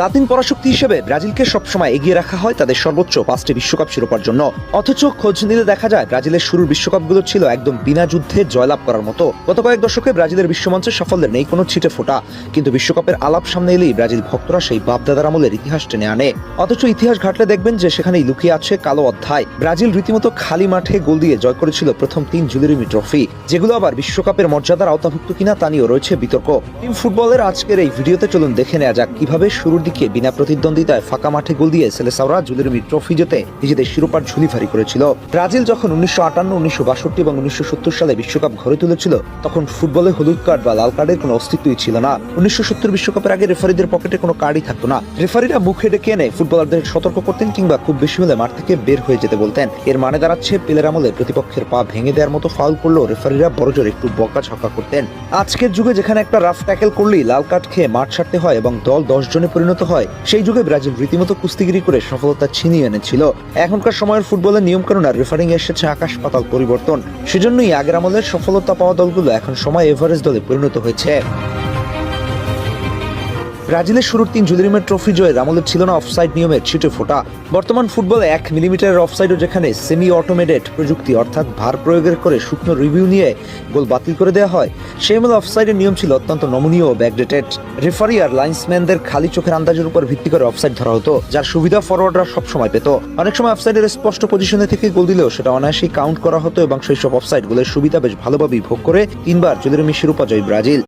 লাতিন পরাশক্তি হিসেবে ব্রাজিলকে সবসময় এগিয়ে রাখা হয় তাদের সর্বোচ্চ 5টি বিশ্বকাপ শিরোপার জন্য। অথচ খোঁজ নিলে দেখা যায় ব্রাজিলের শুরুর বিশ্বকাপগুলো ছিল একদম বিনা যুদ্ধে জয়লাভ করার মতো। গত কয়েক দশকে ব্রাজিলের বিশ্বমঞ্চের সাফল্যের নেই কোনো ছিটে ফোঁটা, কিন্তু বিশ্বকাপের আলাপ সামনে এলেই ব্রাজিল ভক্তরা সেই বাপদাদার আমলের ইতিহাস টেনে আনে। অথচ ইতিহাস ঘাটলে দেখবেন যে সেখানেই লুকিয়ে আছে কালো অধ্যায়। ব্রাজিল রীতিমতো খালি মাঠে গোল দিয়ে জয় করেছিল প্রথম 3 জুলিয়েমি ট্রফি, যেগুলো আবার বিশ্বকাপের মর্যাদার আওতাভুক্ত কিনা তা নিয়েও রয়েছে বিতর্ক। টিম ফুটবলের আজকের এই ভিডিওতে চলুন দেখে নেওয়া যাক কিভাবে শুরুর দিকে বিনা প্রতিদ্বন্দ্বিতায় ফাঁকা মাঠে গোল দিয়ে সেলেসাওরা জুলিয়েমি ট্রফি জিতে নিজেদের শিরোপার ঝুলি ভারী করেছিল। ব্রাজিল যখন 1958, 1962 এবং 1970 সালে বিশ্বকাপ ঘরে তুলেছিল, তখন ফুটবলে হলুদ কার্ড বা লাল কার্ডের কোনো অস্তিত্বই ছিল না। 1970 বিশ্বকাপের আগে রেফারিদের পকেটে কোনো কার্ডই থাকতো না। রেফারিরা মুখে ডেকে এনে ফুটবলারদের সতর্ক করতেন কিংবা খুব বেশি হলে মাঠ থেকে বের হয়ে যেতে বলতেন। এর মানে দাঁড়াচ্ছে পেলের আমলে প্রতিপক্ষের পা ভেঙে দেওয়ার মতো ফাউল করলেও রেফারিরা বড়জোর একটু বকাঝকা করতেন। আজকের যুগে যেখানে একটা রাফ ট্যাকেল করলেই লাল কার্ড খেয়ে মাঠ ছাড়তে হয় এবং দল 10 জনে পরিণত হয়, সেই যুগে ব্রাজিল রীতিমতো কুস্তিগিরি করে সফলতা ছিনিয়ে এনেছিল। এখনকার সময়ের ফুটবলের নিয়মকানুন আর রেফারিং এসেছে আকাশ পাতাল পরিবর্তন। সেজন্যই আগের আমলের সফলতা পাওয়া দলগুলো এখন সময় এভারেস্ট দলে পরিণত হয়েছে। ব্রাজিলের শুরুর 3 জুলিয়েমি ট্রফি জয়ের আমলে ছিল না অফসাইড নিয়মের ছিটে ফোঁটা। বর্তমান ফুটবলে 1 মিলিমিটারের অফসাইডও যেখানে সেমি অটোমেটেড প্রযুক্তি অর্থাৎ ভার প্রয়োগের করে শুকনো রিভিউ নিয়ে গোল বাতিল করে দেওয়া হয়, সেই আমলে অফসাইডের নিয়ম ছিল অত্যন্ত নমনীয় ও ব্যাকডেটেড। রেফারি আর লাইন্সম্যানদের খালি চোখের আন্দাজের উপর ভিত্তি করে অফসাইড ধরা হতো, যার সুবিধা ফরওয়ার্ডরা সবসময় পেত। অনেক সময় অফসাইডের স্পষ্ট পজিশনে থেকে গোল দিলেও সেটা অনায়াসেই কাউন্ট করা হতো এবং সেই সব অফসাইড গোলের সুবিধা বেশ ভালোভাবেই ভোগ করে 3বার জুলিয়েমি শিরোপা জয়ী ব্রাজিল।